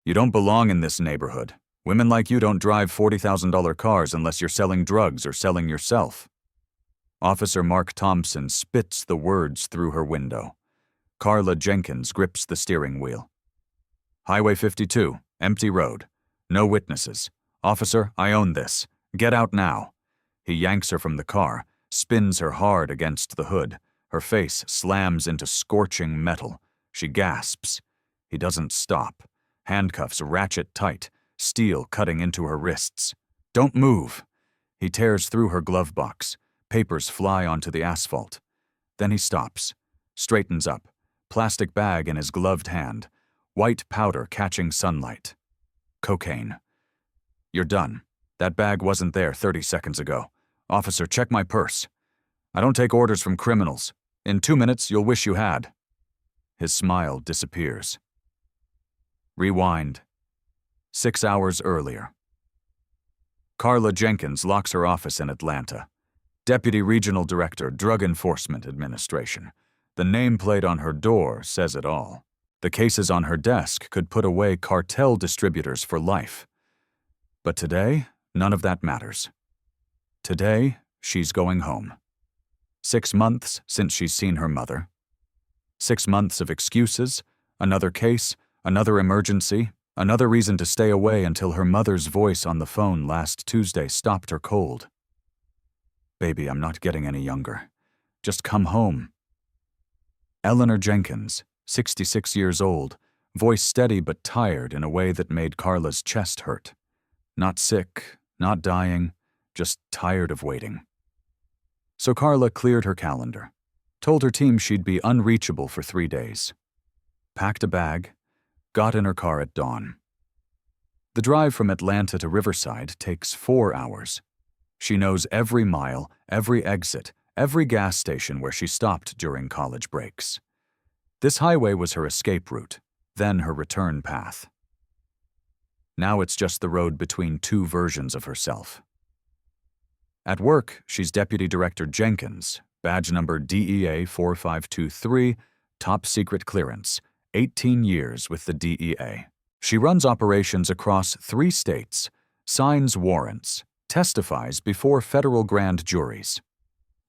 You don't belong in this neighborhood. Women like you don't drive $40,000 cars unless you're selling drugs or selling yourself." Officer Mark Thompson spits the words through her window. Carla Jenkins grips the steering wheel. "Highway 52, empty road. No witnesses. Officer, I own this. Get out now." He yanks her from the car, spins her hard against the hood. Her face slams into scorching metal. She gasps. He doesn't stop. Handcuffs ratchet tight, steel cutting into her wrists. "Don't move." He tears through her glove box. Papers fly onto the asphalt. Then he stops, straightens up, plastic bag in his gloved hand, white powder catching sunlight. Cocaine. "You're done. That bag wasn't there 30 seconds ago. Officer, check my purse. I don't take orders from criminals. In 2 minutes, you'll wish you had." His smile disappears. Rewind. 6 hours earlier. Carla Jenkins locks her office in Atlanta. Deputy Regional Director, Drug Enforcement Administration. The nameplate on her door says it all. The cases on her desk could put away cartel distributors for life. But today, none of that matters. Today, she's going home. 6 months since she's seen her mother. 6 months of excuses, another case, another emergency, another reason to stay away until her mother's voice on the phone last Tuesday stopped her cold. "Baby, I'm not getting any younger. Just come home." Eleanor Jenkins, 66 years old, voice steady but tired in a way that made Carla's chest hurt. Not sick, not dying, just tired of waiting. So Carla cleared her calendar, told her team she'd be unreachable for 3 days, packed a bag, got in her car at dawn. The drive from Atlanta to Riverside takes 4 hours. She knows every mile, every exit, every gas station where she stopped during college breaks. This highway was her escape route, then her return path. Now it's just the road between 2 versions of herself. At work, she's Deputy Director Jenkins, badge number DEA 4523, top secret clearance, 18 years with the DEA. She runs operations across 3 states, signs warrants, testifies before federal grand juries.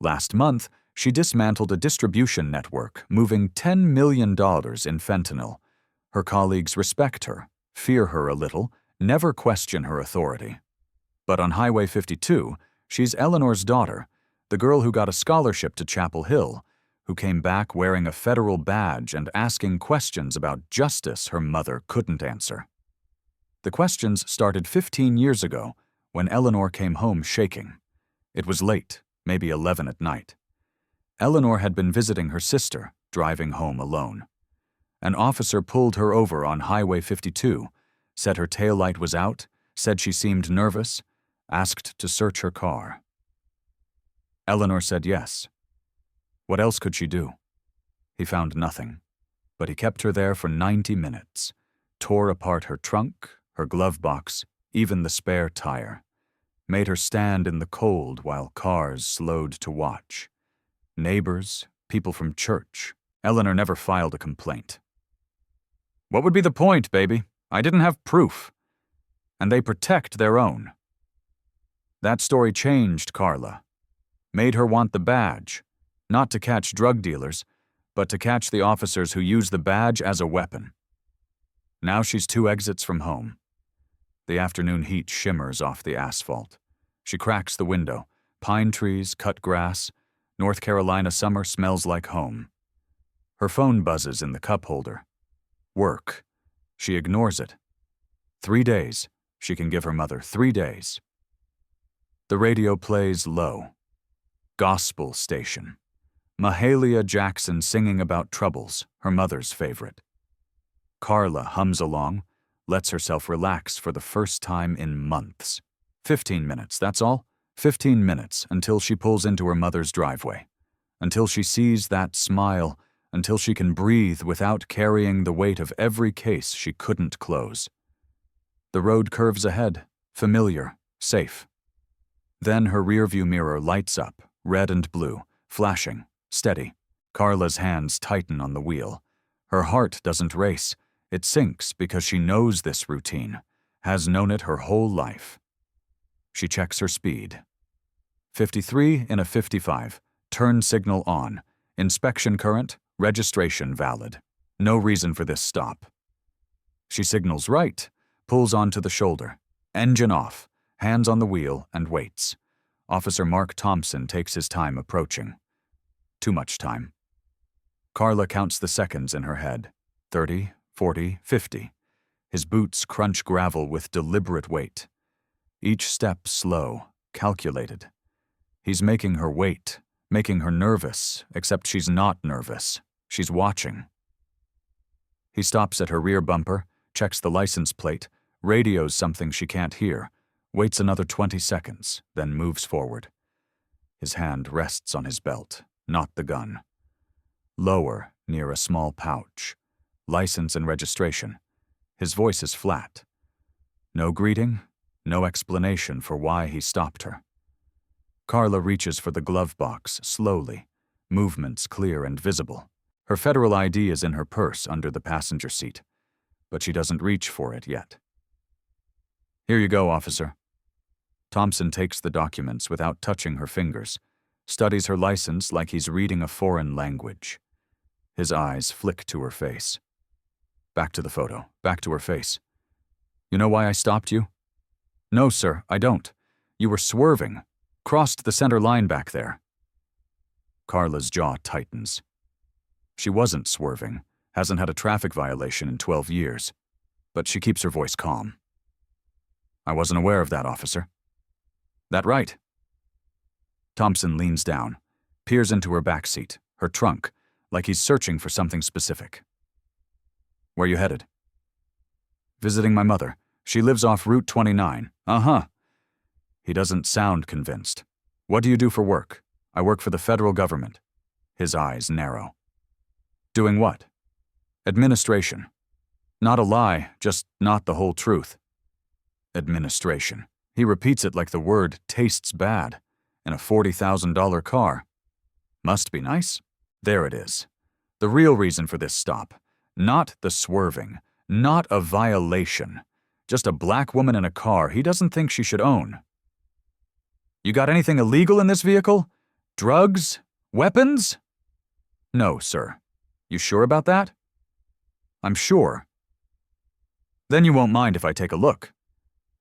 Last month, she dismantled a distribution network moving $10 million in fentanyl. Her colleagues respect her, fear her a little, never question her authority. But on Highway 52, she's Eleanor's daughter, the girl who got a scholarship to Chapel Hill, who came back wearing a federal badge and asking questions about justice her mother couldn't answer. The questions started 15 years ago, when Eleanor came home shaking. It was late, maybe 11 at night. Eleanor had been visiting her sister, driving home alone. An officer pulled her over on Highway 52, said her taillight was out, said she seemed nervous, asked to search her car. Eleanor said yes. What else could she do? He found nothing, but he kept her there for 90 minutes, tore apart her trunk, her glove box, even the spare tire, made her stand in the cold while cars slowed to watch. Neighbors, people from church. Eleanor never filed a complaint. "What would be the point, baby? I didn't have proof." And they protect their own. That story changed Carla, made her want the badge, not to catch drug dealers, but to catch the officers who use the badge as a weapon. Now she's 2 exits from home. The afternoon heat shimmers off the asphalt. She cracks the window. Pine trees, cut grass. North Carolina summer smells like home. Her phone buzzes in the cup holder. Work. She ignores it. 3 days. She can give her mother 3 days. The radio plays low. Gospel station. Mahalia Jackson singing about troubles, her mother's favorite. Carla hums along, lets herself relax for the first time in months. 15 minutes, that's all. 15 minutes until she pulls into her mother's driveway. Until she sees that smile, until she can breathe without carrying the weight of every case she couldn't close. The road curves ahead, familiar, safe. Then her rearview mirror lights up, red and blue, flashing, steady. Carla's hands tighten on the wheel. Her heart doesn't race. It sinks because she knows this routine, has known it her whole life. She checks her speed. 53 in a 55, turn signal on, inspection current, registration valid. No reason for this stop. She signals right, pulls onto the shoulder, engine off, hands on the wheel, and waits. Officer Mark Thompson takes his time approaching. Too much time. Carla counts the seconds in her head. 30, 40, 50. His boots crunch gravel with deliberate weight. Each step slow, calculated. He's making her wait, making her nervous, except she's not nervous. She's watching. He stops at her rear bumper, checks the license plate, radios something she can't hear, waits another 20 seconds, then moves forward. His hand rests on his belt, not the gun. Lower, near a small pouch. License and registration. His voice is flat. No greeting, no explanation for why he stopped her. Carla reaches for the glove box slowly, movements clear and visible. Her federal ID is in her purse under the passenger seat, but she doesn't reach for it yet. Here you go, officer. Thompson takes the documents without touching her fingers, studies her license like he's reading a foreign language. His eyes flick to her face. Back to the photo, back to her face. You know why I stopped you? No, sir, I don't. You were swerving, crossed the center line back there. Carla's jaw tightens. She wasn't swerving, hasn't had a traffic violation in 12 years, but she keeps her voice calm. I wasn't aware of that, officer. That right? Thompson leans down, peers into her back seat, her trunk, like he's searching for something specific. Where you headed? Visiting my mother. She lives off Route 29. Uh-huh. He doesn't sound convinced. What do you do for work? I work for the federal government. His eyes narrow. Doing what? Administration. Not a lie, just not the whole truth. Administration. He repeats it like the word tastes bad. In a $40,000 car. Must be nice. There it is. The real reason for this stop. Not the swerving. Not a violation. Just a black woman in a car he doesn't think she should own. You got anything illegal in this vehicle? Drugs? Weapons? No, sir. You sure about that? I'm sure. Then you won't mind if I take a look.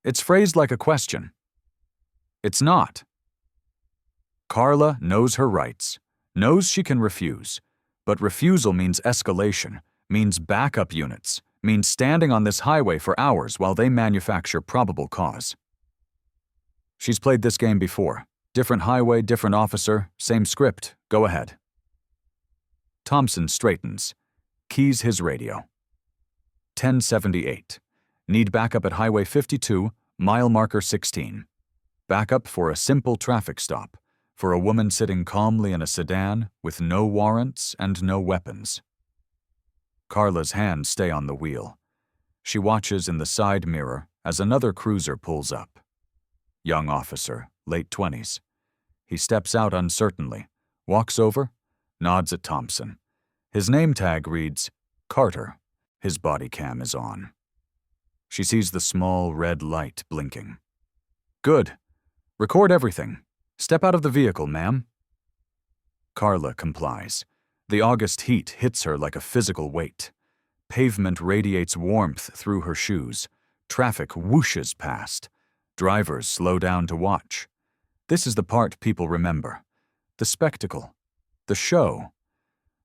It's phrased like a question. It's not. Carla knows her rights, knows she can refuse, but refusal means escalation, means backup units, means standing on this highway for hours while they manufacture probable cause. She's played this game before. Different highway, different officer, same script. Go ahead. Thompson straightens, keys his radio. 1078. Need backup at Highway 52, mile marker 16. Backup for a simple traffic stop, for a woman sitting calmly in a sedan with no warrants and no weapons. Carla's hands stay on the wheel. She watches in the side mirror as another cruiser pulls up. Young officer, late 20s. He steps out uncertainly, walks over, nods at Thompson. His name tag reads, Carter. His body cam is on. She sees the small red light blinking. Good. Record everything. Step out of the vehicle, ma'am. Carla complies. The August heat hits her like a physical weight. Pavement radiates warmth through her shoes. Traffic whooshes past. Drivers slow down to watch. This is the part people remember. The spectacle. The show.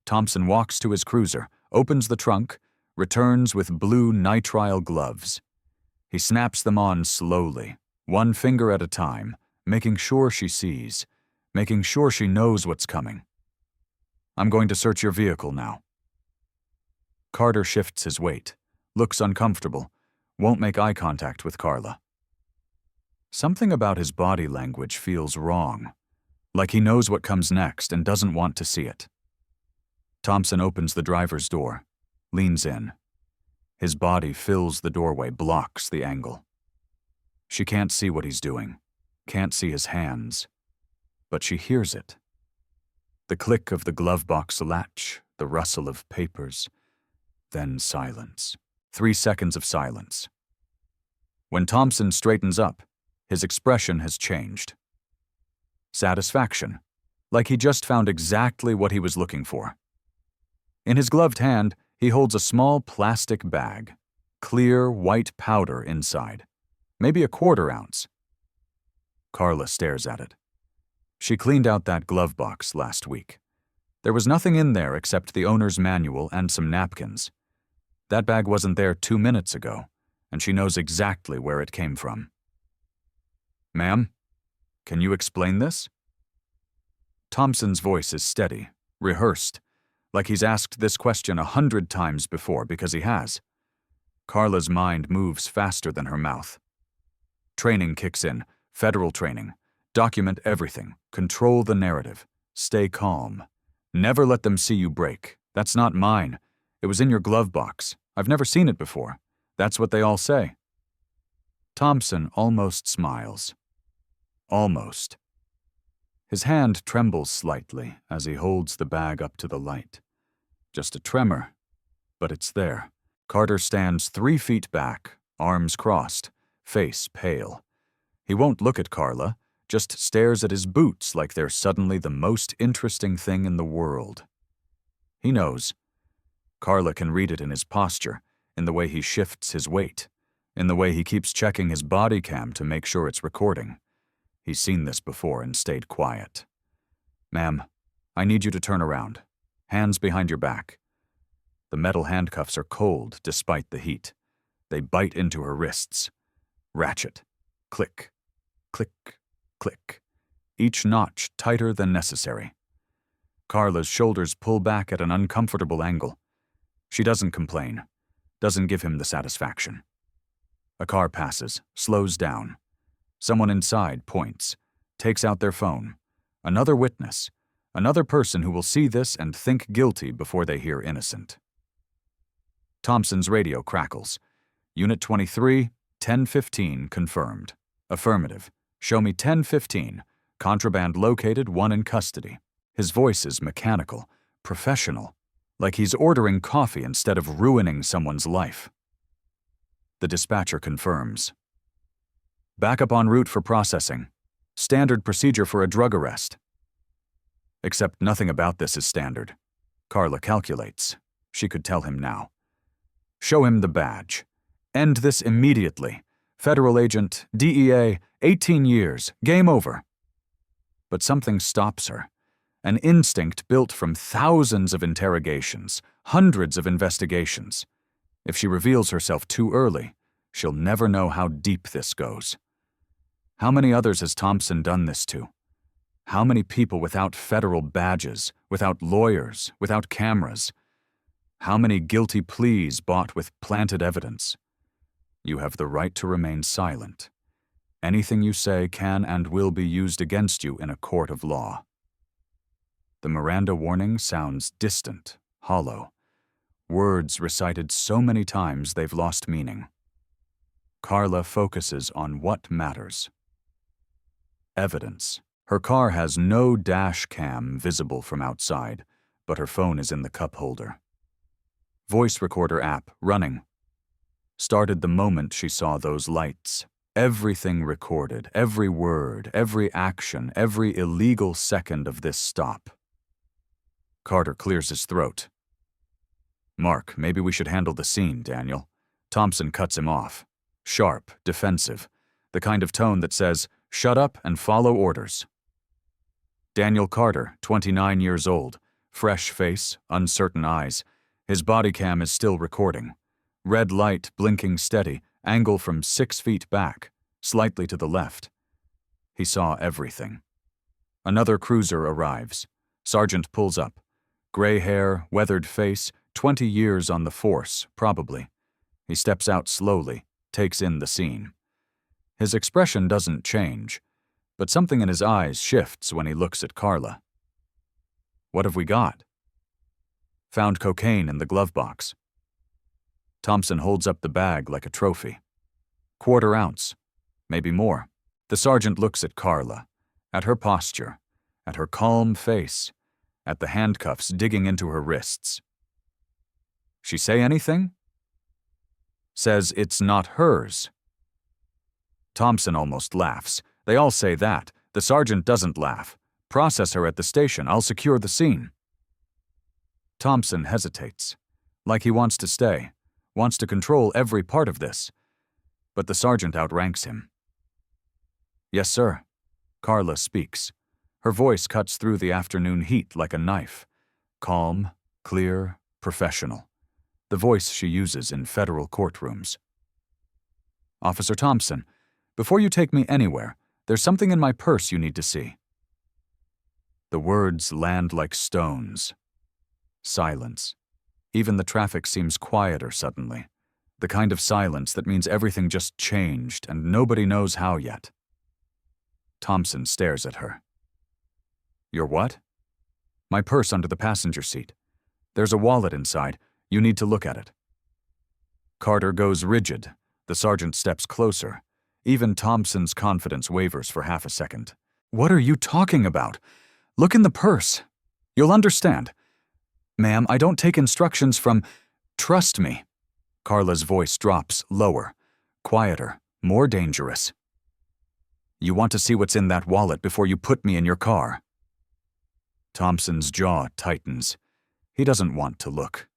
Thompson walks to his cruiser, opens the trunk, returns with blue nitrile gloves. He snaps them on slowly, one finger at a time, making sure she sees, making sure she knows what's coming. I'm going to search your vehicle now. Carter shifts his weight, looks uncomfortable, won't make eye contact with Carla. Something about his body language feels wrong, like he knows what comes next and doesn't want to see it. Thompson opens the driver's door, leans in. His body fills the doorway, blocks the angle. She can't see what he's doing, can't see his hands, but she hears it. The click of the glove box latch, the rustle of papers, then silence. 3 seconds of silence. When Thompson straightens up, his expression has changed. Satisfaction, like he just found exactly what he was looking for. In his gloved hand, he holds a small plastic bag, clear white powder inside, maybe a 1/4 ounce. Carla stares at it. She cleaned out that glove box last week. There was nothing in there except the owner's manual and some napkins. That bag wasn't there 2 minutes ago, and she knows exactly where it came from. "Ma'am, can you explain this?" Thompson's voice is steady, rehearsed, like he's asked this question 100 times before because he has. Carla's mind moves faster than her mouth. Training kicks in, federal training. Document everything, control the narrative, stay calm. Never let them see you break. That's not mine. It was in your glove box. I've never seen it before. That's what they all say. Thompson almost smiles. Almost. His hand trembles slightly as he holds the bag up to the light. Just a tremor, but it's there. Carter stands 3 feet back, arms crossed, face pale. He won't look at Carla, just stares at his boots like they're suddenly the most interesting thing in the world. He knows. Carla can read it in his posture, in the way he shifts his weight, in the way he keeps checking his body cam to make sure it's recording. He's seen this before and stayed quiet. "Ma'am, I need you to turn around. Hands behind your back." The metal handcuffs are cold despite the heat. They bite into her wrists. Ratchet. Click. Click. Click. Each notch tighter than necessary. Carla's shoulders pull back at an uncomfortable angle. She doesn't complain, doesn't give him the satisfaction. A car passes, slows down. Someone inside points, takes out their phone. Another witness, another person who will see this and think guilty before they hear innocent. Thompson's radio crackles. Unit 23, 1015 confirmed. Affirmative. Show me 1015. Contraband located, 1 in custody. His voice is mechanical, professional, like he's ordering coffee instead of ruining someone's life. The dispatcher confirms. Backup en route for processing. Standard procedure for a drug arrest. Except nothing about this is standard. Carla calculates. She could tell him now. Show him the badge. End this immediately. Federal agent, DEA, 18 years, game over. But something stops her. An instinct built from thousands of interrogations, hundreds of investigations. If she reveals herself too early, she'll never know how deep this goes. How many others has Thompson done this to? How many people without federal badges, without lawyers, without cameras? How many guilty pleas bought with planted evidence? You have the right to remain silent. Anything you say can and will be used against you in a court of law. The Miranda warning sounds distant, hollow. Words recited so many times they've lost meaning. Carla focuses on what matters. Evidence. Her car has no dash cam visible from outside, but her phone is in the cup holder. Voice recorder app running. Started the moment she saw those lights. Everything recorded, every word, every action, every illegal second of this stop. Carter clears his throat. "Mark, maybe we should handle the scene, Daniel." Thompson cuts him off. Sharp, defensive. The kind of tone that says, "Shut up and follow orders." Daniel Carter, 29 years old. Fresh face, uncertain eyes. His body cam is still recording. Red light blinking steady, angle from 6 feet back, slightly to the left. He saw everything. Another cruiser arrives. Sergeant pulls up. Gray hair, weathered face, 20 years on the force, probably. He steps out slowly, takes in the scene. His expression doesn't change, but something in his eyes shifts when he looks at Carla. "What have we got?" "Found cocaine in the glove box." Thompson holds up the bag like a trophy. 1/4 ounce, maybe more. The sergeant looks at Carla, at her posture, at her calm face, at the handcuffs digging into her wrists. "She say anything?" Says it's not hers. Thompson almost laughs. They all say that. The sergeant doesn't laugh. Process her at the station. I'll secure the scene. Thompson hesitates, like he wants to stay, wants to control every part of this. But the sergeant outranks him. Yes, sir. Carla speaks. Her voice cuts through the afternoon heat like a knife. Calm, clear, professional. The voice she uses in federal courtrooms. Officer Thompson, before you take me anywhere, there's something in my purse you need to see. The words land like stones. Silence. Even the traffic seems quieter suddenly. The kind of silence that means everything just changed and nobody knows how yet. Thompson stares at her. Your what? My purse under the passenger seat. There's a wallet inside. You need to look at it. Carter goes rigid. The sergeant steps closer. Even Thompson's confidence wavers for half a second. What are you talking about? Look in the purse. You'll understand. Ma'am, I don't take instructions from... Trust me. Carla's voice drops lower, quieter, more dangerous. You want to see what's in that wallet before you put me in your car. Thompson's jaw tightens. He doesn't want to look.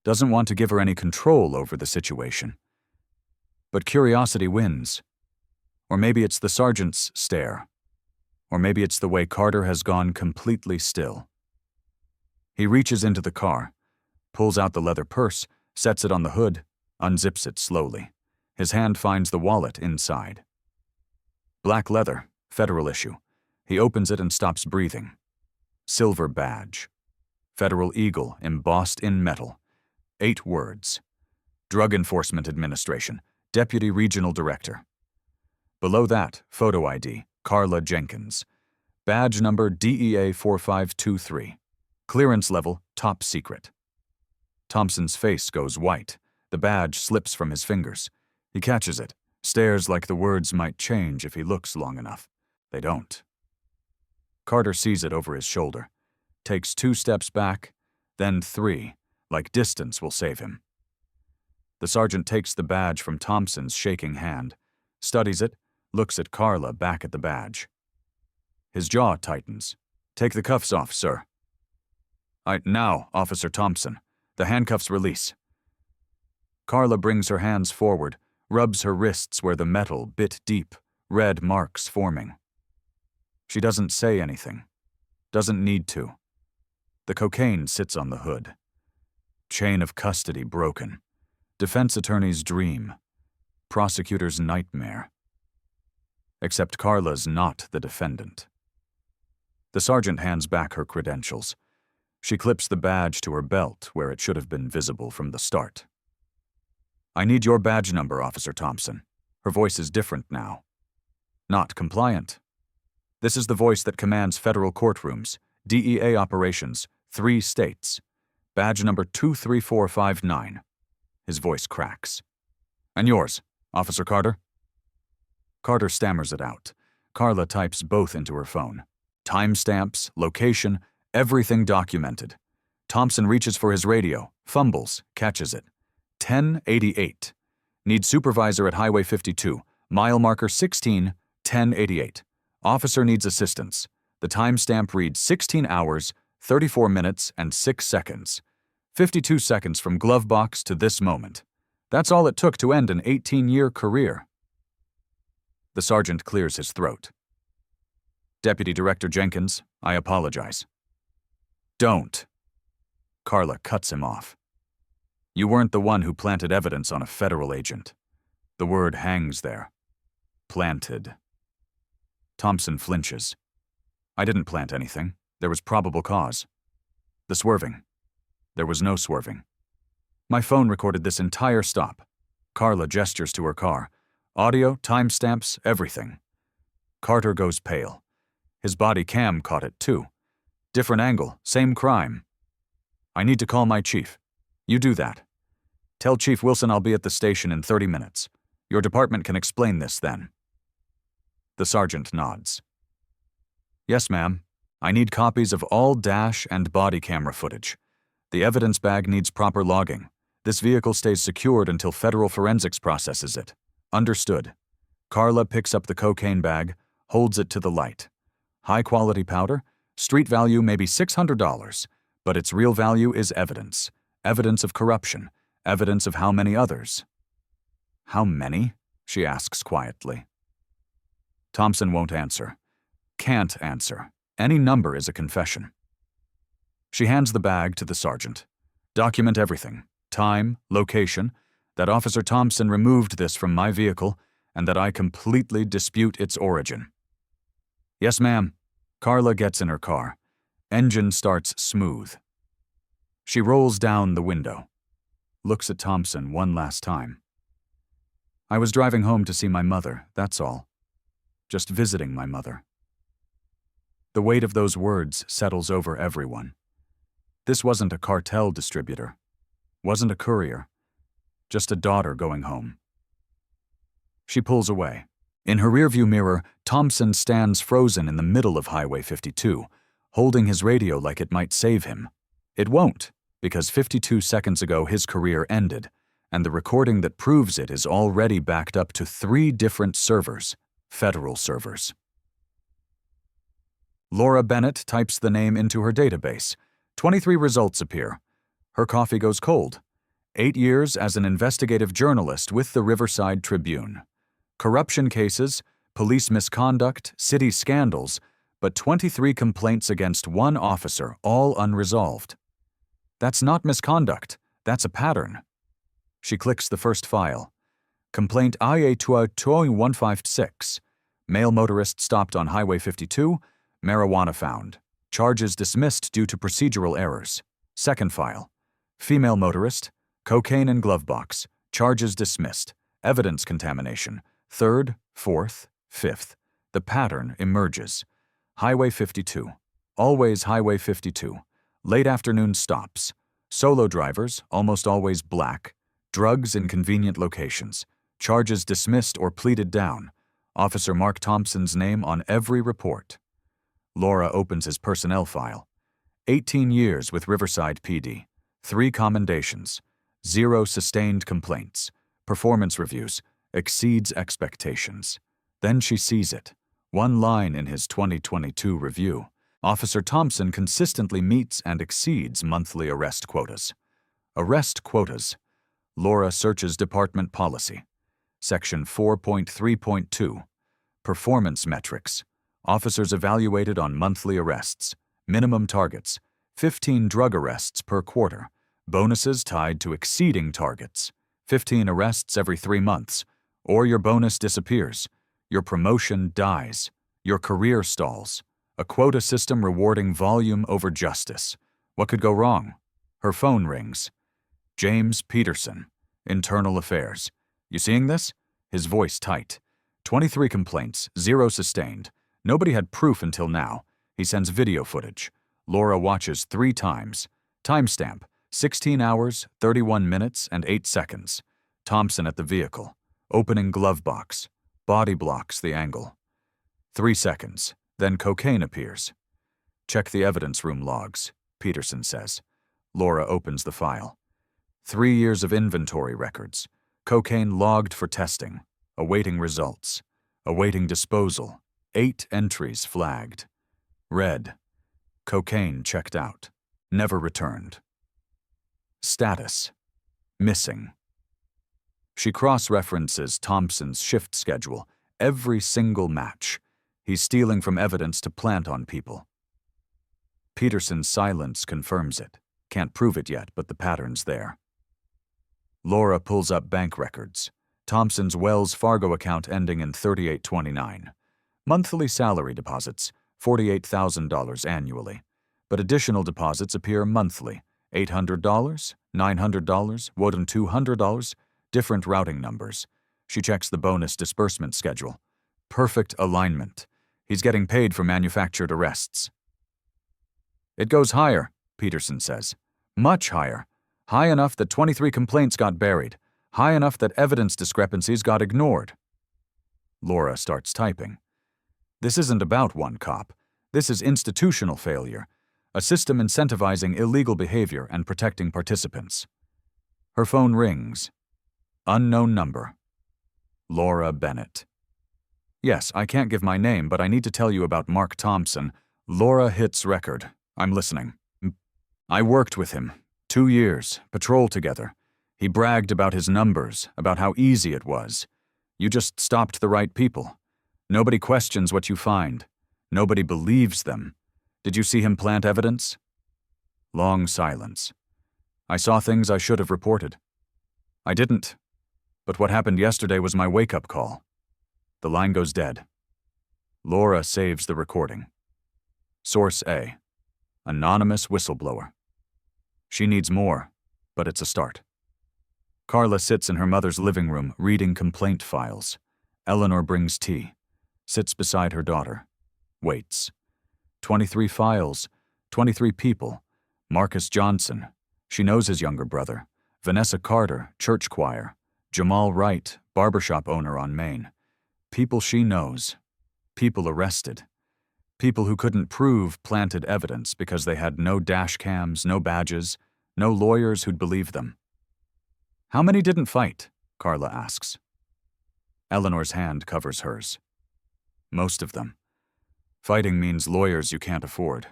Doesn't want to give her any control over the situation. But curiosity wins. Or maybe it's the sergeant's stare. Or maybe it's the way Carter has gone completely still. He reaches into the car, pulls out the leather purse, sets it on the hood, unzips it slowly. His hand finds the wallet inside. Black leather, federal issue. He opens it and stops breathing. Silver badge. Federal Eagle embossed in metal. 8 words. Drug Enforcement Administration, Deputy Regional Director. Below that, photo ID, Carla Jenkins. Badge number DEA 4523. Clearance level, top secret. Thompson's face goes white. The badge slips from his fingers. He catches it, stares like the words might change if he looks long enough. They don't. Carter sees it over his shoulder, takes 2 steps back, then 3, like distance will save him. The sergeant takes the badge from Thompson's shaking hand, studies it, looks at Carla back at the badge. His jaw tightens. Take the cuffs off, sir. Now, Officer Thompson. The handcuffs release. Carla brings her hands forward, rubs her wrists where the metal bit deep, red marks forming. She doesn't say anything. Doesn't need to. The cocaine sits on the hood. Chain of custody broken. Defense attorney's dream. Prosecutor's nightmare. Except Carla's not the defendant. The sergeant hands back her credentials. She clips the badge to her belt where it should have been visible from the start. I need your badge number, Officer Thompson. Her voice is different now. Not compliant. This is the voice that commands federal courtrooms, DEA operations, 3 states. Badge number 23459. His voice cracks. And yours, Officer Carter? Carter stammers it out. Carla types both into her phone. Timestamps, location, everything documented. Thompson reaches for his radio, fumbles, catches it. 1088. Need supervisor at Highway 52. Mile marker 16, 1088. Officer needs assistance. The timestamp reads 16 hours, 34 minutes, and 6 seconds. 52 seconds from glove box to this moment. That's all it took to end an 18-year career. The sergeant clears his throat. Deputy Director Jenkins, I apologize. Don't. Carla cuts him off. You weren't the one who planted evidence on a federal agent. The word hangs there. Planted. Thompson flinches. I didn't plant anything. There was probable cause. The swerving. There was no swerving. My phone recorded this entire stop. Carla gestures to her car. Audio, timestamps, everything. Carter goes pale. His body cam caught it too. Different angle, same crime. I need to call my chief. You do that. Tell Chief Wilson I'll be at the station in 30 minutes. Your department can explain this then. The sergeant nods. Yes, ma'am. I need copies of all dash and body camera footage. The evidence bag needs proper logging. This vehicle stays secured until federal forensics processes it. Understood. Carla picks up the cocaine bag, holds it to the light. High-quality powder? Street value may be $600, but its real value is evidence. Evidence of corruption. Evidence of how many others. How many? She asks quietly. Thompson won't answer. Can't answer. Any number is a confession. She hands the bag to the sergeant. Document everything. Time, location, that Officer Thompson removed this from my vehicle, and that I completely dispute its origin. Yes, ma'am. Carla gets in her car. Engine starts smooth. She rolls down the window. Looks at Thompson one last time. I was driving home to see my mother, that's all. Just visiting my mother. The weight of those words settles over everyone. This wasn't a cartel distributor. Wasn't a courier. Just a daughter going home. She pulls away. In her rearview mirror, Thompson stands frozen in the middle of Highway 52, holding his radio like it might save him. It won't, because 52 seconds ago his career ended, and the recording that proves it is already backed up to 3 different servers, federal servers. Laura Bennett types the name into her database. 23 results appear. Her coffee goes cold. 8 years as an investigative journalist with the Riverside Tribune. Corruption cases, police misconduct, city scandals, but 23 complaints against one officer, all unresolved. That's not misconduct. That's a pattern. She clicks the first file. Complaint IA-156. Male motorist stopped on Highway 52. Marijuana found. Charges dismissed due to procedural errors. Second file. Female motorist. Cocaine in glove box. Charges dismissed. Evidence contamination. Third, fourth, fifth. The pattern emerges. Highway 52. Always Highway 52. Late afternoon stops. Solo drivers, almost always black. Drugs in convenient locations. Charges dismissed or pleaded down. Officer Mark Thompson's name on every report. Laura opens his personnel file. 18 years with Riverside PD. 3 commendations. 0 sustained complaints. Performance reviews. Exceeds expectations. Then she sees it. One line in his 2022 review. Officer Thompson consistently meets and exceeds monthly arrest quotas. Arrest quotas. Laura searches department policy. Section 4.3.2. Performance metrics. Officers evaluated on monthly arrests. Minimum targets. 15 drug arrests per quarter. Bonuses tied to exceeding targets. 15 arrests every 3 months. Or your bonus disappears. Your promotion dies. Your career stalls. A quota system rewarding volume over justice. What could go wrong? Her phone rings. James Peterson, Internal Affairs. You seeing this? His voice tight. 23 complaints, 0 sustained. Nobody had proof until now. He sends video footage. Laura watches 3 times. Timestamp, 16 hours, 31 minutes, and 8 seconds. Thompson at the vehicle. Opening glove box. Body blocks the angle. 3 seconds. Then cocaine appears. Check the evidence room logs, Peterson says. Laura opens the file. 3 years of inventory records. Cocaine logged for testing. Awaiting results. Awaiting disposal. 8 entries flagged. Red. Cocaine checked out. Never returned. Status. Missing. She cross-references Thompson's shift schedule. Every single match. He's stealing from evidence to plant on people. Peterson's silence confirms it. Can't prove it yet, but the pattern's there. Laura pulls up bank records. Thompson's Wells Fargo account ending in 3829. Monthly salary deposits, $48,000 annually. But additional deposits appear monthly. $800, $900, $200, different routing numbers. She checks the bonus disbursement schedule. Perfect alignment. He's getting paid for manufactured arrests. It goes higher, Peterson says. Much higher. High enough that 23 complaints got buried. High enough that evidence discrepancies got ignored. Laura starts typing. This isn't about one cop. This is institutional failure. A system incentivizing illegal behavior and protecting participants. Her phone rings. Unknown number. Laura Bennett. Yes, I can't give my name, but I need to tell you about Mark Thompson. Laura hits record. I'm listening. I worked with him. 2 years, patrol together. He bragged about his numbers, about how easy it was. You just stopped the right people. Nobody questions what you find. Nobody believes them. Did you see him plant evidence? Long silence. I saw things I should have reported. I didn't. But what happened yesterday was my wake-up call. The line goes dead. Laura saves the recording. Source A. Anonymous whistleblower. She needs more, but it's a start. Carla sits in her mother's living room reading complaint files. Eleanor brings tea, sits beside her daughter, waits. 23 files, 23 people. Marcus Johnson. She knows his younger brother. Vanessa Carter, church choir. Jamal Wright, barbershop owner on Main. People she knows. People arrested. People who couldn't prove planted evidence because they had no dash cams, no badges, no lawyers who'd believe them. How many didn't fight? Carla asks. Eleanor's hand covers hers. Most of them. Fighting means lawyers you can't afford.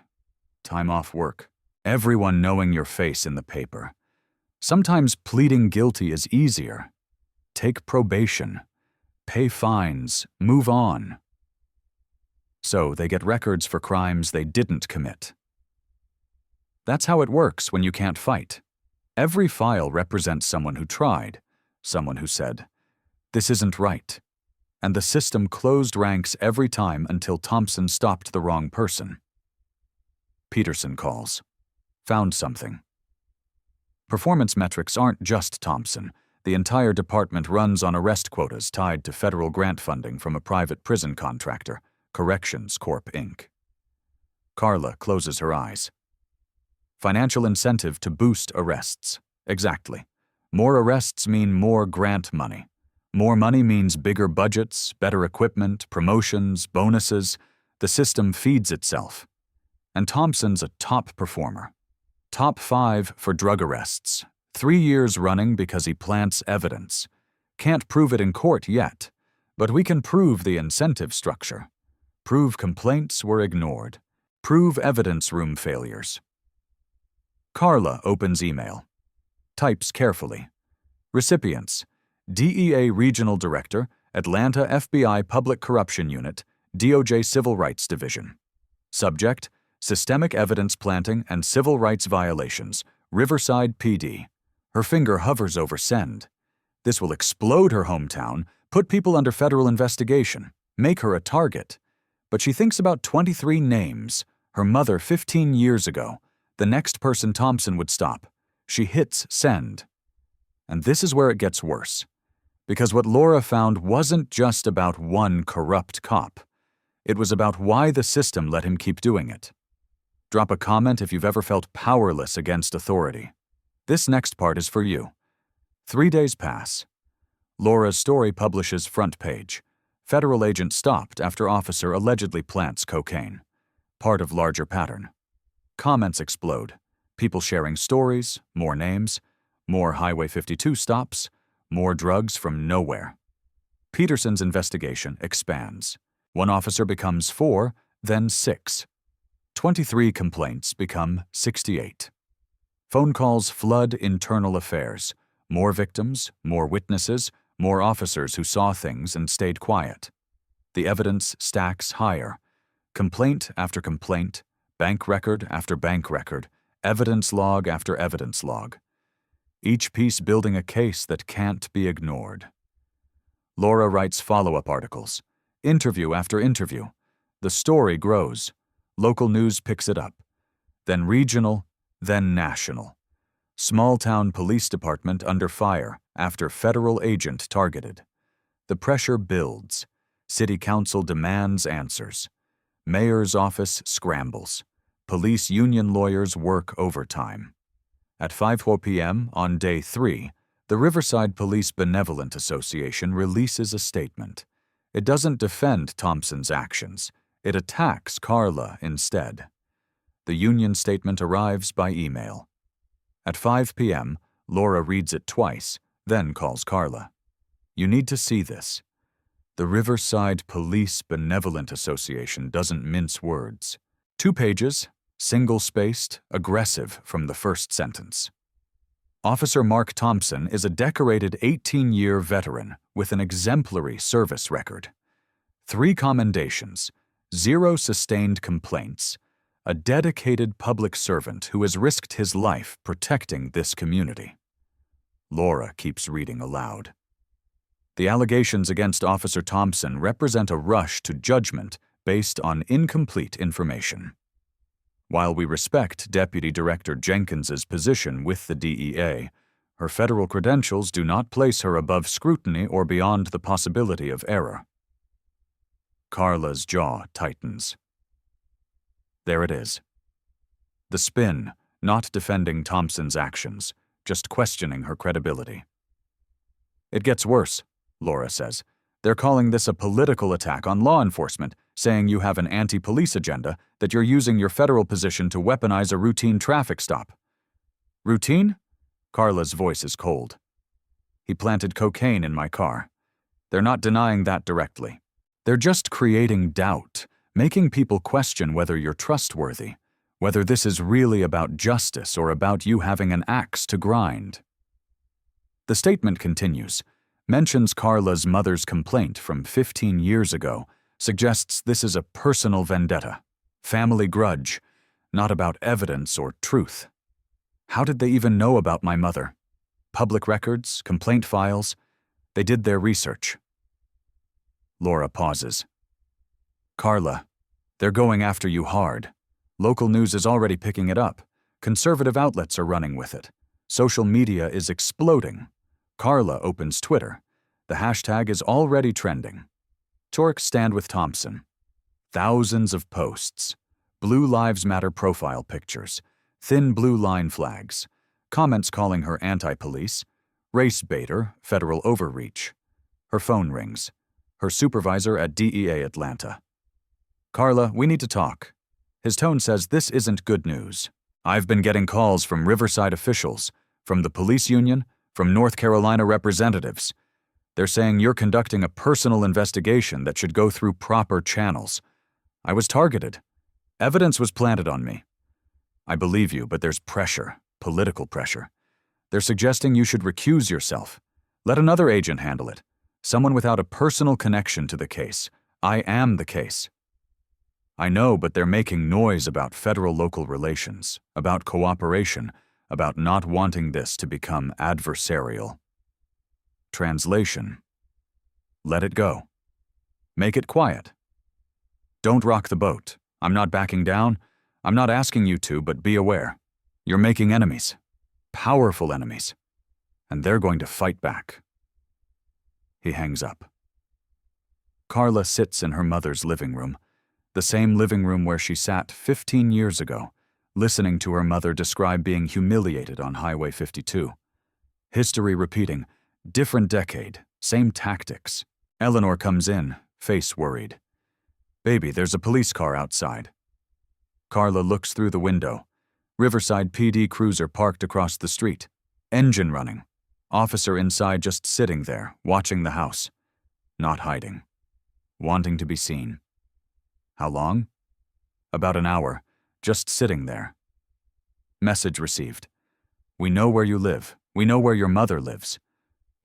Time off work. Everyone knowing your face in the paper. Sometimes pleading guilty is easier. Take probation. Pay fines. Move on. So they get records for crimes they didn't commit. That's how it works when you can't fight. Every file represents someone who tried, someone who said, "This isn't right." And the system closed ranks every time until Thompson stopped the wrong person. Peterson calls. Found something. Performance metrics aren't just Thompson. The entire department runs on arrest quotas tied to federal grant funding from a private prison contractor, Corrections Corp. Inc. Carla closes her eyes. Financial incentive to boost arrests. Exactly. More arrests mean more grant money. More money means bigger budgets, better equipment, promotions, bonuses. The system feeds itself. And Thompson's a top performer. Top 5 for drug arrests. 3 years running because he plants evidence. Can't prove it in court yet, but we can prove the incentive structure. Prove complaints were ignored. Prove evidence room failures. Carla opens email. Types carefully. Recipients: DEA Regional Director, Atlanta FBI Public Corruption Unit, DOJ Civil Rights Division. Subject: Systemic evidence planting and civil rights violations, Riverside PD. Her finger hovers over send. This will explode her hometown, put people under federal investigation, make her a target. But she thinks about 23 names, her mother 15 years ago, the next person Thompson would stop. She hits send. And this is where it gets worse. Because what Laura found wasn't just about one corrupt cop. It was about why the system let him keep doing it. Drop a comment if you've ever felt powerless against authority. This next part is for you. 3 days pass. Laura's story publishes front page. Federal agent stopped after officer allegedly plants cocaine. Part of larger pattern. Comments explode. People sharing stories, more names, more Highway 52 stops, more drugs from nowhere. Peterson's investigation expands. One officer becomes 4, then 6. 23 complaints become 68. Phone calls flood internal affairs. More victims, more witnesses, more officers who saw things and stayed quiet. The evidence stacks higher. Complaint after complaint, bank record after bank record, evidence log after evidence log. Each piece building a case that can't be ignored. Laura writes follow-up articles. Interview after interview. The story grows. Local news picks it up. Then regional, then national. Small-town police department under fire after federal agent targeted. The pressure builds. City council demands answers. Mayor's office scrambles. Police union lawyers work overtime. At 5 p.m. on day 3, the Riverside Police Benevolent Association releases a statement. It doesn't defend Thompson's actions. It attacks Carla instead. The union statement arrives by email. At 5 p.m., Laura reads it twice, then calls Carla. You need to see this. The Riverside Police Benevolent Association doesn't mince words. 2 pages, single-spaced, aggressive from the first sentence. Officer Mark Thompson is a decorated 18-year veteran with an exemplary service record. 3 commendations, 0 sustained complaints, a dedicated public servant who has risked his life protecting this community. Laura keeps reading aloud. The allegations against Officer Thompson represent a rush to judgment based on incomplete information. While we respect Deputy Director Jenkins's position with the DEA, her federal credentials do not place her above scrutiny or beyond the possibility of error. Carla's jaw tightens. There it is. The spin, not defending Thompson's actions, just questioning her credibility. It gets worse, Laura says. They're calling this a political attack on law enforcement, saying you have an anti-police agenda, that you're using your federal position to weaponize a routine traffic stop. Routine? Carla's voice is cold. He planted cocaine in my car. They're not denying that directly. They're just creating doubt, making people question whether you're trustworthy, whether this is really about justice or about you having an axe to grind. The statement continues, mentions Carla's mother's complaint from 15 years ago, suggests this is a personal vendetta, family grudge, not about evidence or truth. How did they even know about my mother? Public records, complaint files? They did their research. Laura pauses. Carla, they're going after you hard. Local news is already picking it up. Conservative outlets are running with it. Social media is exploding. Carla opens Twitter. The hashtag is already trending. Torque stand with Thompson. Thousands of posts. Blue Lives Matter profile pictures. Thin blue line flags. Comments calling her anti-police. Race baiter, federal overreach. Her phone rings. Her supervisor at DEA Atlanta. Carla, we need to talk. His tone says this isn't good news. I've been getting calls from Riverside officials, from the police union, from North Carolina representatives. They're saying you're conducting a personal investigation that should go through proper channels. I was targeted. Evidence was planted on me. I believe you, but there's pressure, political pressure. They're suggesting you should recuse yourself. Let another agent handle it. Someone without a personal connection to the case. I am the case. I know, but they're making noise about federal-local relations, about cooperation, about not wanting this to become adversarial. Translation. Let it go. Make it quiet. Don't rock the boat. I'm not backing down. I'm not asking you to, but be aware. You're making enemies. Powerful enemies. And they're going to fight back. He hangs up. Carla sits in her mother's living room, the same living room where she sat 15 years ago, listening to her mother describe being humiliated on Highway 52. History repeating, different decade, same tactics. Eleanor comes in, face worried. Baby, there's a police car outside. Carla looks through the window. Riverside PD cruiser parked across the street. Engine running. Officer inside just sitting there, watching the house. Not hiding. Wanting to be seen. How long? About an hour, just sitting there. Message received. We know where you live. We know where your mother lives.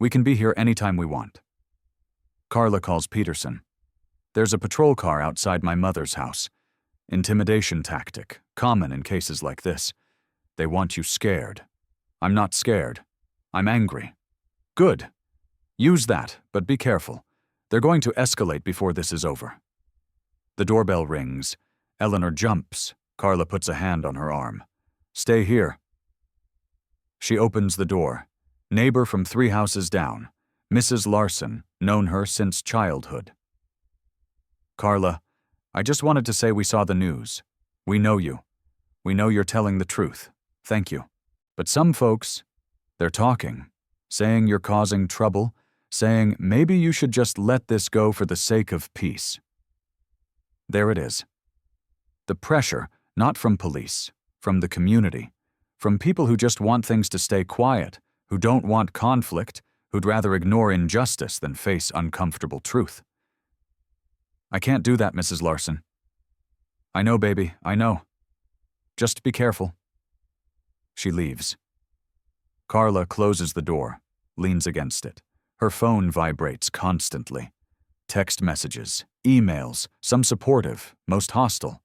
We can be here anytime we want. Carla calls Peterson. There's a patrol car outside my mother's house. Intimidation tactic, common in cases like this. They want you scared. I'm not scared. I'm angry. Good. Use that, but be careful. They're going to escalate before this is over. The doorbell rings. Eleanor jumps. Carla puts a hand on her arm. Stay here. She opens the door. Neighbor from 3 houses down. Mrs. Larson, known her since childhood. Carla, I just wanted to say we saw the news. We know you. We know you're telling the truth. Thank you. But some folks, they're talking, saying you're causing trouble, saying maybe you should just let this go for the sake of peace. There it is. The pressure, not from police, from the community, from people who just want things to stay quiet, who don't want conflict, who'd rather ignore injustice than face uncomfortable truth. "I can't do that, Mrs. Larson." "I know, baby, I know. Just be careful." She leaves. Carla closes the door, leans against it. Her phone vibrates constantly. Text messages, emails, some supportive, most hostile.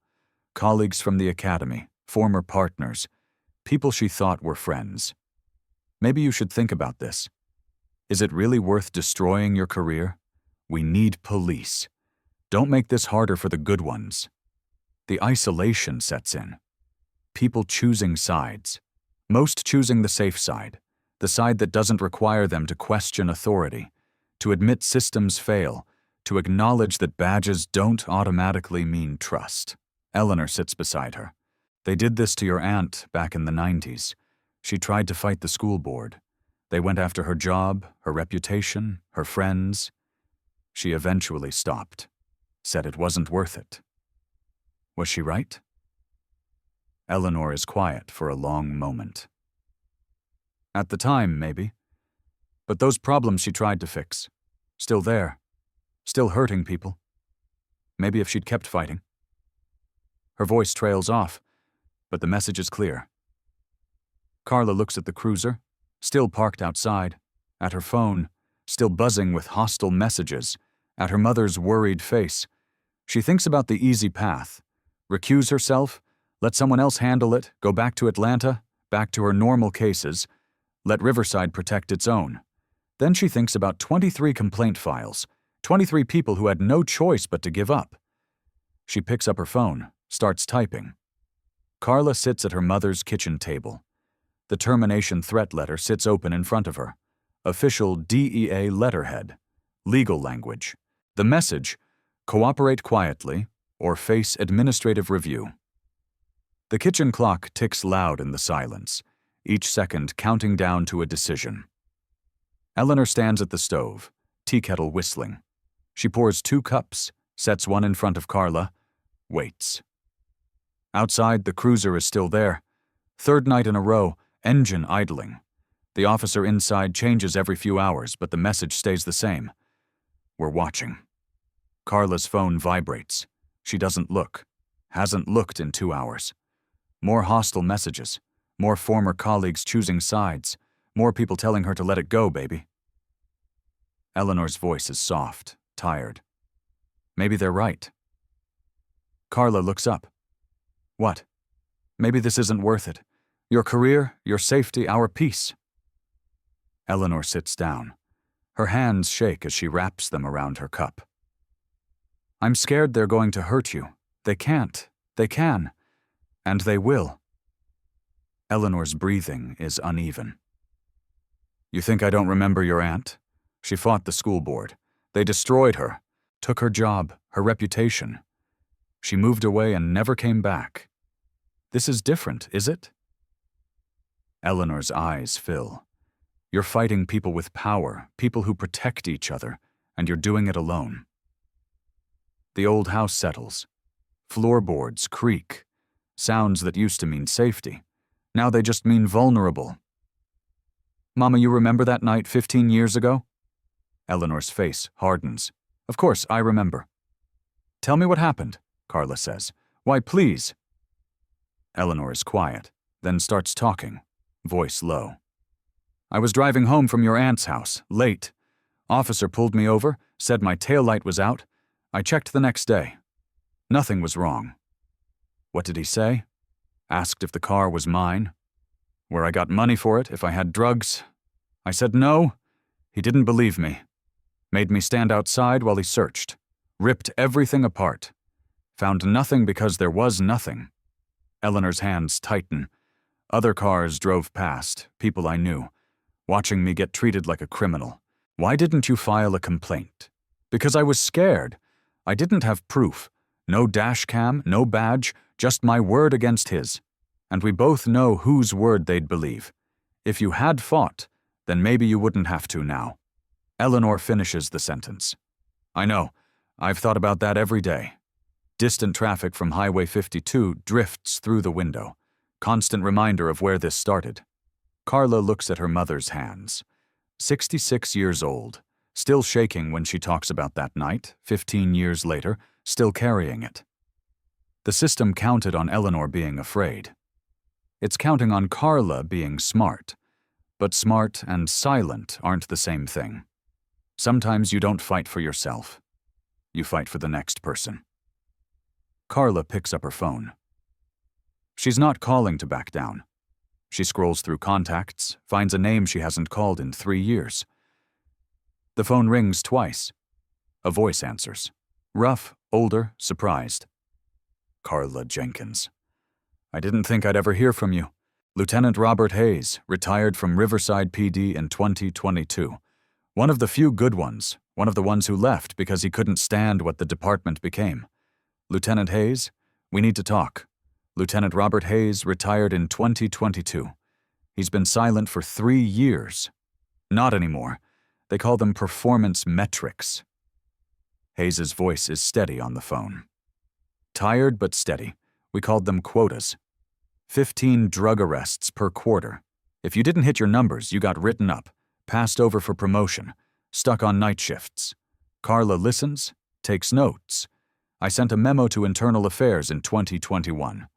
Colleagues from the academy, former partners, people she thought were friends. Maybe you should think about this. Is it really worth destroying your career? We need police. Don't make this harder for the good ones. The isolation sets in. People choosing sides. Most choosing the safe side, the side that doesn't require them to question authority, to admit systems fail, to acknowledge that badges don't automatically mean trust. Eleanor sits beside her. They did this to your aunt back in the 90s. She tried to fight the school board. They went after her job, her reputation, her friends. She eventually stopped, said it wasn't worth it. Was she right? Eleanor is quiet for a long moment. At the time, maybe. But those problems she tried to fix, still there, still hurting people. Maybe if she'd kept fighting. Her voice trails off, but the message is clear. Carla looks at the cruiser, still parked outside, at her phone, still buzzing with hostile messages, at her mother's worried face. She thinks about the easy path. Recuse herself, let someone else handle it, go back to Atlanta, back to her normal cases, let Riverside protect its own. Then she thinks about 23 complaint files, 23 people who had no choice but to give up. She picks up her phone, starts typing. Carla sits at her mother's kitchen table. The termination threat letter sits open in front of her. Official DEA letterhead. Legal language. The message, cooperate quietly or face administrative review. The kitchen clock ticks loud in the silence, each second counting down to a decision. Eleanor stands at the stove, tea kettle whistling. She pours 2 cups, sets one in front of Carla, waits. Outside, the cruiser is still there. 3rd night in a row, engine idling. The officer inside changes every few hours, but the message stays the same. We're watching. Carla's phone vibrates. She doesn't look. Hasn't looked in 2 hours. More hostile messages. More former colleagues choosing sides. More people telling her to let it go, baby. Eleanor's voice is soft, tired. Maybe they're right. Carla looks up. What? Maybe this isn't worth it. Your career, your safety, our peace. Eleanor sits down. Her hands shake as she wraps them around her cup. I'm scared they're going to hurt you. They can't. They can. And they will. Eleanor's breathing is uneven. You think I don't remember your aunt? She fought the school board. They destroyed her, took her job, her reputation. She moved away and never came back. This is different, is it? Eleanor's eyes fill. You're fighting people with power, people who protect each other, and you're doing it alone. The old house settles. Floorboards creak. Sounds that used to mean safety. Now they just mean vulnerable. Mama, you remember that night 15 years ago? Eleanor's face hardens. Of course, I remember. Tell me what happened, Carla says. Why, please. Eleanor is quiet, then starts talking, voice low. I was driving home from your aunt's house, late. Officer pulled me over, said my taillight was out. I checked the next day. Nothing was wrong. What did he say? Asked if the car was mine. Where I got money for it, if I had drugs. I said no. He didn't believe me. Made me stand outside while he searched. Ripped everything apart. Found nothing because there was nothing. Eleanor's hands tighten. Other cars drove past, people I knew, watching me get treated like a criminal. Why didn't you file a complaint? Because I was scared. I didn't have proof. No dash cam, no badge, just my word against his. And we both know whose word they'd believe. If you had fought, then maybe you wouldn't have to now. Eleanor finishes the sentence. I know. I've thought about that every day. Distant traffic from Highway 52 drifts through the window. Constant reminder of where this started. Carla looks at her mother's hands. 66 years old, still shaking when she talks about that night, 15 years later, still carrying it. The system counted on Eleanor being afraid. It's counting on Carla being smart. But smart and silent aren't the same thing. Sometimes you don't fight for yourself. You fight for the next person. Carla picks up her phone. She's not calling to back down. She scrolls through contacts, finds a name she hasn't called in 3 years. The phone rings twice. A voice answers. Rough, older, surprised. Carla Jenkins. I didn't think I'd ever hear from you. Lieutenant Robert Hayes, retired from Riverside PD in 2022. One of the few good ones, one of the ones who left because he couldn't stand what the department became. Lieutenant Hayes, we need to talk. Lieutenant Robert Hayes retired in 2022. He's been silent for 3 years. Not anymore. They call them performance metrics. Hayes's voice is steady on the phone. Tired but steady. We called them quotas. 15 drug arrests per quarter. If you didn't hit your numbers, you got written up, passed over for promotion, stuck on night shifts. Carla listens, takes notes. I sent a memo to Internal Affairs in 2021.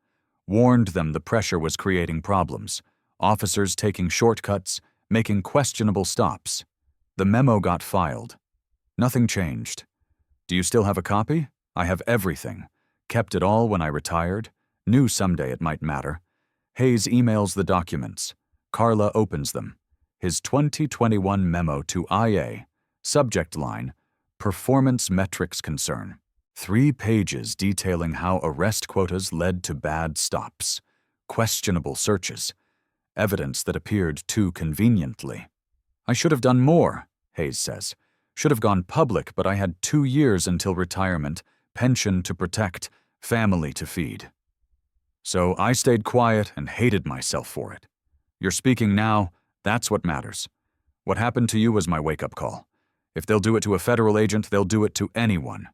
Warned them the pressure was creating problems. Officers taking shortcuts, making questionable stops. The memo got filed. Nothing changed. Do you still have a copy? I have everything. Kept it all when I retired. Knew someday it might matter. Hayes emails the documents. Carla opens them. His 2021 memo to IA. Subject line, Performance Metrics Concern. 3 pages detailing how arrest quotas led to bad stops. Questionable searches. Evidence that appeared too conveniently. I should have done more, Hayes says. Should have gone public, but I had 2 years until retirement, pension to protect, family to feed. So I stayed quiet and hated myself for it. You're speaking now, that's what matters. What happened to you was my wake-up call. If they'll do it to a federal agent, they'll do it to anyone.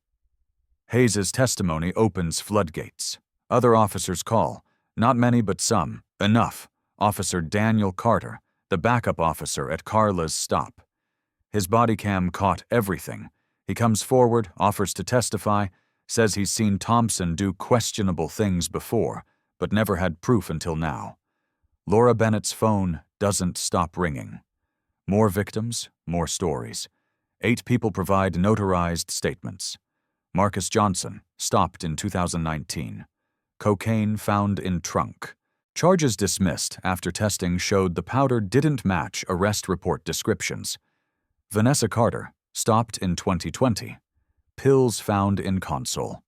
Hayes's testimony opens floodgates. Other officers call. Not many, but some. Enough. Officer Daniel Carter, the backup officer at Carla's stop. His body cam caught everything. He comes forward, offers to testify, says he's seen Thompson do questionable things before, but never had proof until now. Laura Bennett's phone doesn't stop ringing. More victims, more stories. 8 people provide notarized statements. Marcus Johnson, stopped in 2019. Cocaine found in trunk. Charges dismissed after testing showed the powder didn't match arrest report descriptions. Vanessa Carter, stopped in 2020. Pills found in console.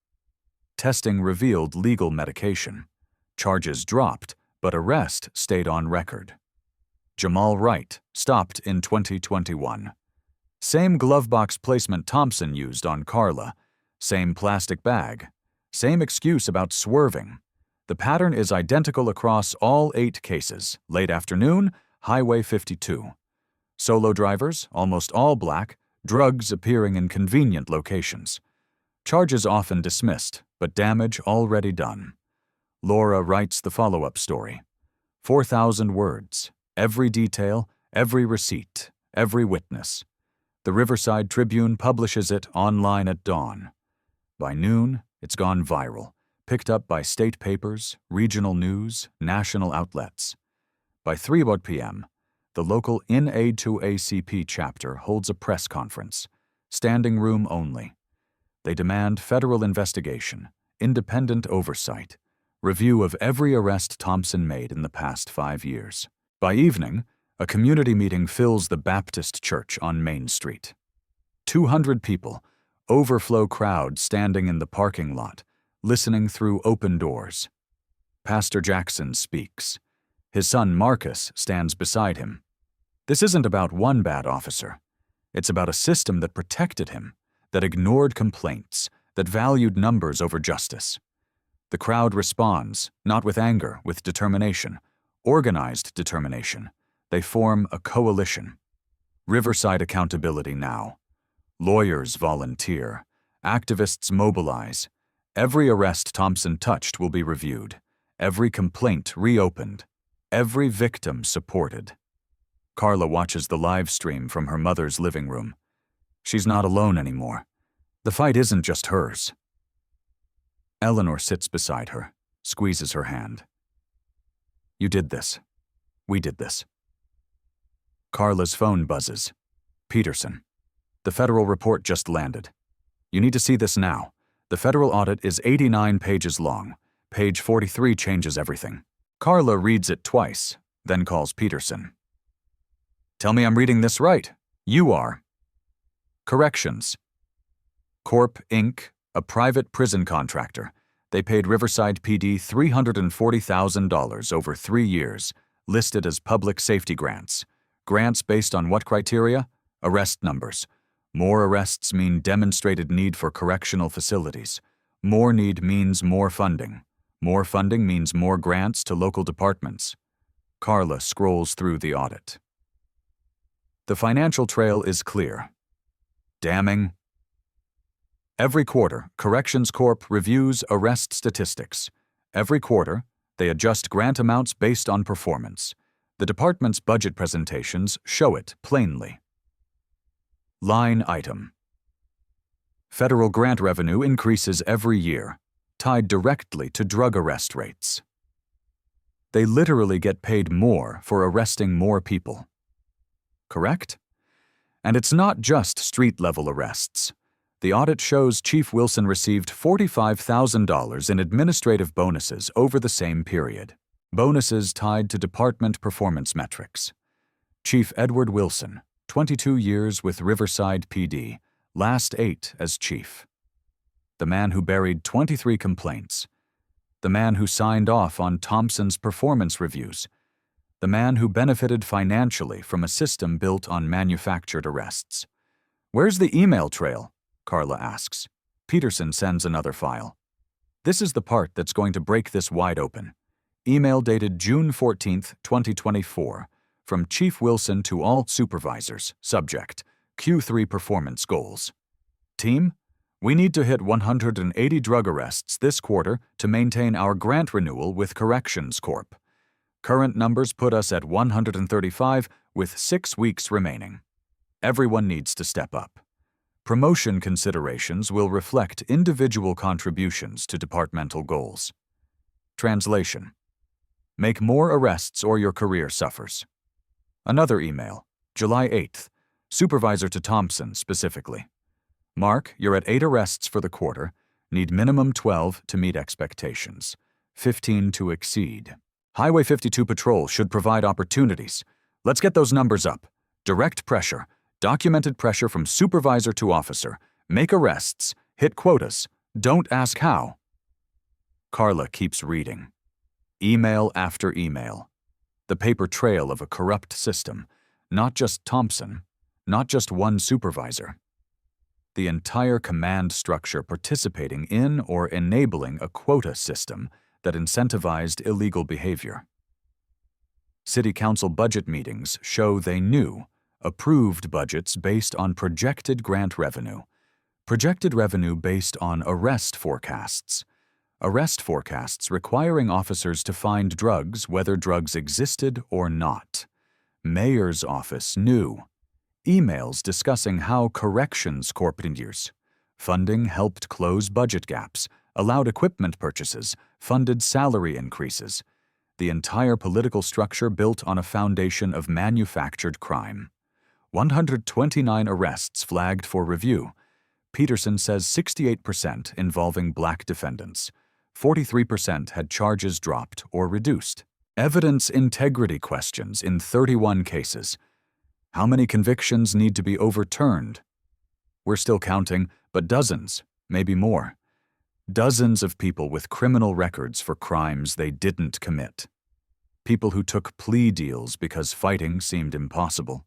Testing revealed legal medication. Charges dropped, but arrest stayed on record. Jamal Wright, stopped in 2021. Same glove box placement Thompson used on Carla. Same plastic bag. Same excuse about swerving. The pattern is identical across all 8 cases. Late afternoon, Highway 52. Solo drivers, almost all black, drugs appearing in convenient locations. Charges often dismissed, but damage already done. Laura writes the follow-up story. 4,000 words, every detail, every receipt, every witness. The Riverside Tribune publishes it online at dawn. By noon, it's gone viral, picked up by state papers, regional news, national outlets. By 3 p.m., the local NA2ACP chapter holds a press conference, standing room only. They demand federal investigation, independent oversight, review of every arrest Thompson made in the past 5 years. By evening, a community meeting fills the Baptist Church on Main Street. 200 people, overflow crowd standing in the parking lot, listening through open doors. Pastor Jackson speaks. His son Marcus stands beside him. This isn't about one bad officer. It's about a system that protected him, that ignored complaints, that valued numbers over justice. The crowd responds, not with anger, with determination, organized determination. They form a coalition. Riverside Accountability Now. Lawyers volunteer. Activists mobilize. Every arrest Thompson touched will be reviewed. Every complaint reopened. Every victim supported. Carla watches the live stream from her mother's living room. She's not alone anymore. The fight isn't just hers. Eleanor sits beside her, squeezes her hand. You did this. We did this. Carla's phone buzzes. Peterson. The federal report just landed. You need to see this now. The federal audit is 89 pages long. Page 43 changes everything. Carla reads it twice, then calls Peterson. Tell me I'm reading this right. You are. Corrections. Corp. Inc., a private prison contractor. They paid Riverside PD $340,000 over 3 years, listed as public safety grants. Grants based on what criteria? Arrest numbers. More arrests mean demonstrated need for correctional facilities. More need means more funding. More funding means more grants to local departments. Carla scrolls through the audit. The financial trail is clear. Damning. Every quarter, Corrections Corp reviews arrest statistics. Every quarter, they adjust grant amounts based on performance. The department's budget presentations show it plainly. Line item. Federal grant revenue increases every year, tied directly to drug arrest rates. They literally get paid more for arresting more people. Correct? And it's not just street-level arrests. The audit shows Chief Wilson received $45,000 in administrative bonuses over the same period. Bonuses tied to department performance metrics. Chief Edward Wilson, 22 years with Riverside PD, last 8 as chief. The man who buried 23 complaints. The man who signed off on Thompson's performance reviews. The man who benefited financially from a system built on manufactured arrests. Where's the email trail? Carla asks. Peterson sends another file. This is the part that's going to break this wide open. Email dated June 14, 2024, from Chief Wilson to all supervisors, subject, Q3 performance goals. Team, we need to hit 180 drug arrests this quarter to maintain our grant renewal with Corrections Corp. Current numbers put us at 135 with 6 weeks remaining. Everyone needs to step up. Promotion considerations will reflect individual contributions to departmental goals. Translation. Make more arrests or your career suffers. Another email, July 8th, supervisor to Thompson specifically. Mark, you're at 8 arrests for the quarter, need minimum 12 to meet expectations, 15 to exceed. Highway 52 patrol should provide opportunities. Let's get those numbers up. Direct pressure, documented pressure from supervisor to officer, make arrests, hit quotas, don't ask how. Carla keeps reading. Email after email. The paper trail of a corrupt system, not just Thompson, not just one supervisor. The entire command structure participating in or enabling a quota system that incentivized illegal behavior. City Council budget meetings show they knew, approved budgets based on projected grant revenue based on arrest forecasts. Arrest forecasts requiring officers to find drugs whether drugs existed or not. Mayor's office knew. Emails discussing how Corrections Corp years. Funding helped close budget gaps, allowed equipment purchases, funded salary increases. The entire political structure built on a foundation of manufactured crime. 129 arrests flagged for review. Peterson says 68% involving black defendants. 43% had charges dropped or reduced. Evidence integrity questions in 31 cases. How many convictions need to be overturned? We're still counting, but dozens, maybe more. Dozens of people with criminal records for crimes they didn't commit. People who took plea deals because fighting seemed impossible.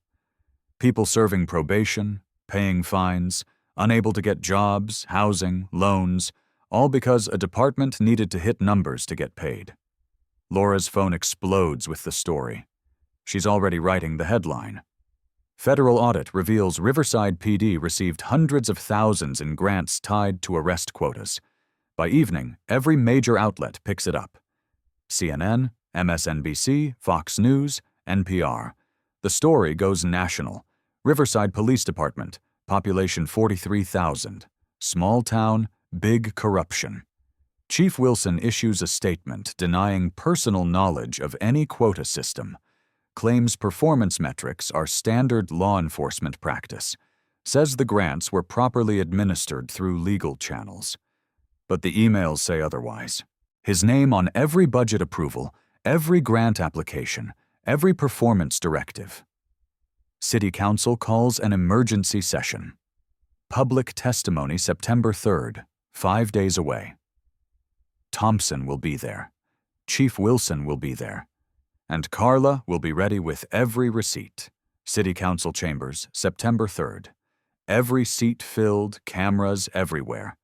People serving probation, paying fines, unable to get jobs, housing, loans, all because a department needed to hit numbers to get paid. Laura's phone explodes with the story. She's already writing the headline. Federal audit reveals Riverside PD received hundreds of thousands in grants tied to arrest quotas. By evening, every major outlet picks it up. CNN, MSNBC, Fox News, NPR. The story goes national. Riverside Police Department, population 43,000. Small town, big corruption. Chief Wilson issues a statement denying personal knowledge of any quota system, claims performance metrics are standard law enforcement practice, says the grants were properly administered through legal channels. But the emails say otherwise. His name on every budget approval, every grant application, every performance directive. City Council calls an emergency session. Public testimony September 3rd, 5 days away. Thompson will be there. Chief Wilson will be there. And Carla will be ready with every receipt. City Council chambers, September 3rd. Every seat filled, cameras everywhere.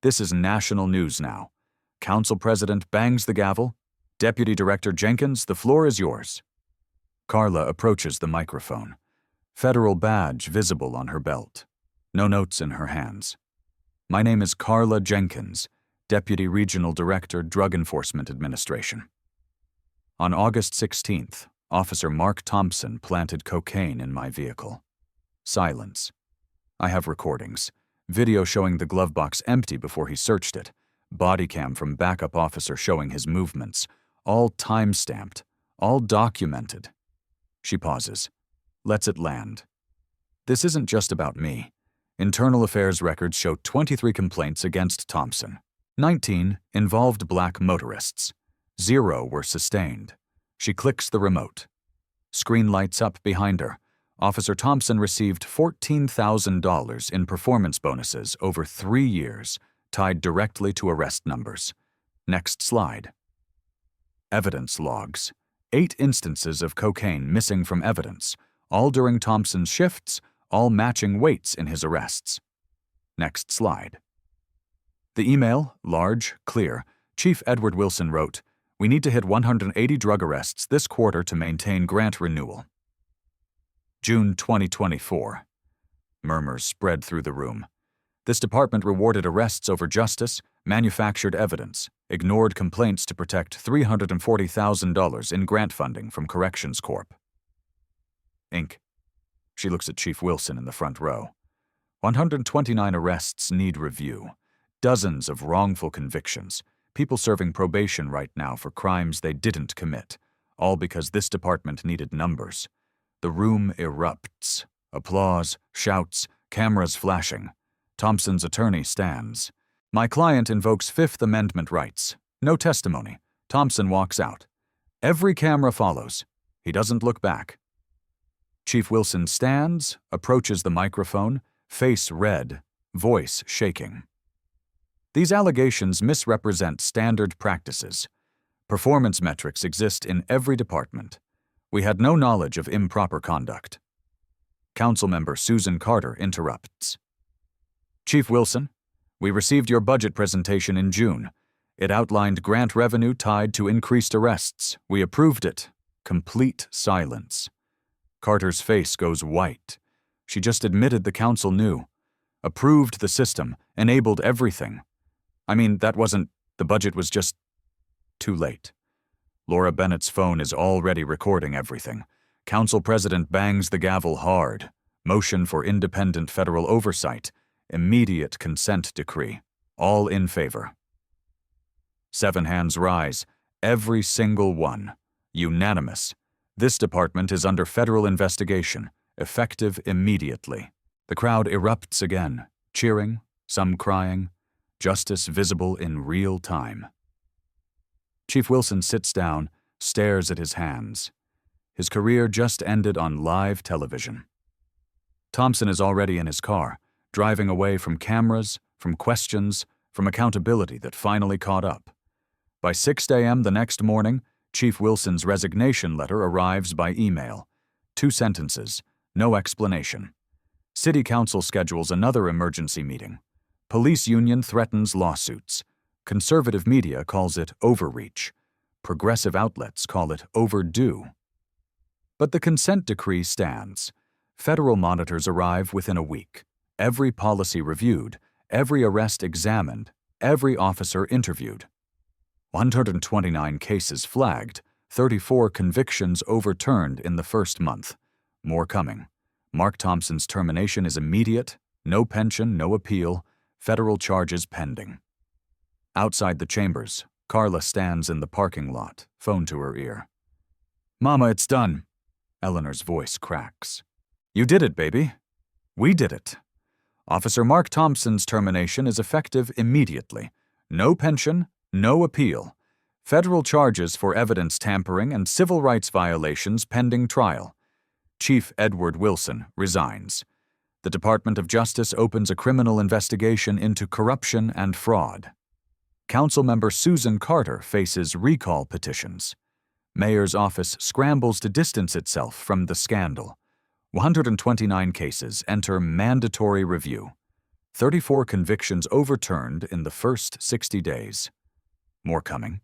This is national news now. Council President bangs the gavel. Deputy Director Jenkins, the floor is yours. Carla approaches the microphone. Federal badge visible on her belt. No notes in her hands. My name is Carla Jenkins, Deputy Regional Director, Drug Enforcement Administration. On August 16th, Officer Mark Thompson planted cocaine in my vehicle. Silence. I have recordings. Video showing the glove box empty before he searched it. Body cam from backup officer showing his movements. All time-stamped. All documented. She pauses. Lets it land. This isn't just about me. Internal Affairs records show 23 complaints against Thompson. 19 involved black motorists. 0 were sustained. She clicks the remote. Screen lights up behind her. Officer Thompson received $14,000 in performance bonuses over 3 years, tied directly to arrest numbers. Next slide. Evidence logs. 8 instances of cocaine missing from evidence, all during Thompson's shifts, all matching weights in his arrests. Next slide. The email, large, clear. Chief Edward Wilson wrote, "We need to hit 180 drug arrests this quarter to maintain grant renewal." June 2024. Murmurs spread through the room. This department rewarded arrests over justice, manufactured evidence, ignored complaints to protect $340,000 in grant funding from Corrections Corp. Inc. She looks at Chief Wilson in the front row. 129 arrests need review. Dozens of wrongful convictions. People serving probation right now for crimes they didn't commit. All because this department needed numbers. The room erupts. Applause, shouts, cameras flashing. Thompson's attorney stands. My client invokes Fifth Amendment rights. No testimony. Thompson walks out. Every camera follows. He doesn't look back. Chief Wilson stands, approaches the microphone, face red, voice shaking. These allegations misrepresent standard practices. Performance metrics exist in every department. We had no knowledge of improper conduct. Councilmember Susan Carter interrupts. Chief Wilson, we received your budget presentation in June. It outlined grant revenue tied to increased arrests. We approved it. Complete silence. Carter's face goes white. She just admitted the council knew. Approved the system, enabled everything. I mean, the budget was just too late. Laura Bennett's phone is already recording everything. Council President bangs the gavel hard. Motion for independent federal oversight. Immediate consent decree. All in favor. 7 hands rise. Every single one. Unanimous. This department is under federal investigation. Effective immediately. The crowd erupts again. Cheering, some crying. Justice visible in real time. Chief Wilson sits down, stares at his hands. His career just ended on live television. Thompson is already in his car, driving away from cameras, from questions, from accountability that finally caught up. By 6 a.m. the next morning, Chief Wilson's resignation letter arrives by email. 2 sentences, no explanation. City Council schedules another emergency meeting. Police union threatens lawsuits. Conservative media calls it overreach. Progressive outlets call it overdue. But the consent decree stands. Federal monitors arrive within a week. Every policy reviewed, every arrest examined, every officer interviewed. 129 cases flagged, 34 convictions overturned in the first month. More coming. Mark Thompson's termination is immediate, no pension, no appeal, federal charges pending. Outside the chambers, Carla stands in the parking lot, phone to her ear. "Mama, it's done." Eleanor's voice cracks. "You did it, baby. We did it. Officer Mark Thompson's termination is effective immediately. No pension, no appeal. Federal charges for evidence tampering and civil rights violations pending trial. Chief Edward Wilson resigns. The Department of Justice opens a criminal investigation into corruption and fraud. Councilmember Susan Carter faces recall petitions. Mayor's office scrambles to distance itself from the scandal. 129 cases enter mandatory review. 34 convictions overturned in the first 60 days. More coming.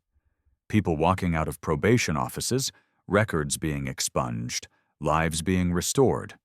People walking out of probation offices, records being expunged, lives being restored.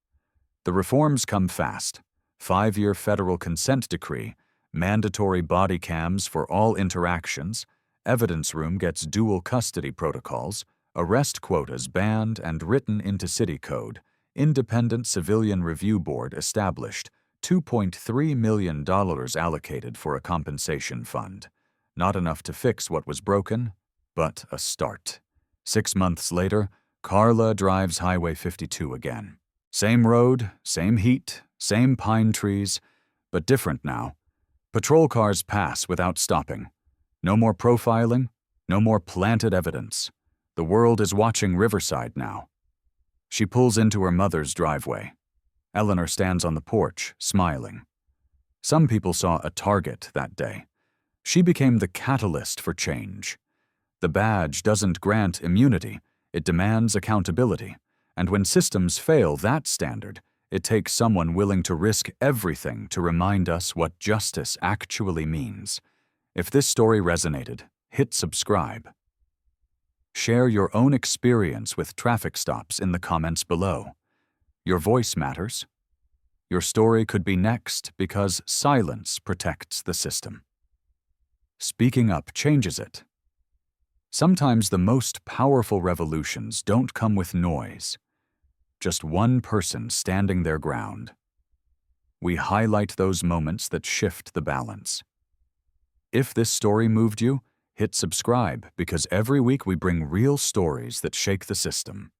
The reforms come fast. 5-year federal consent decree, mandatory body cams for all interactions, evidence room gets dual custody protocols, arrest quotas banned and written into city code, independent civilian review board established, $2.3 million allocated for a compensation fund. Not enough to fix what was broken, but a start. 6 months later, Carla drives Highway 52 again. Same road, same heat, same pine trees, but different now. Patrol cars pass without stopping. No more profiling, no more planted evidence. The world is watching Riverside now. She pulls into her mother's driveway. Eleanor stands on the porch, smiling. Some people saw a target that day. She became the catalyst for change. The badge doesn't grant immunity, it demands accountability. And when systems fail that standard, it takes someone willing to risk everything to remind us what justice actually means. If this story resonated, hit subscribe. Share your own experience with traffic stops in the comments below. Your voice matters. Your story could be next because silence protects the system. Speaking up changes it. Sometimes the most powerful revolutions don't come with noise. Just one person standing their ground. We highlight those moments that shift the balance. If this story moved you, hit subscribe because every week we bring real stories that shake the system.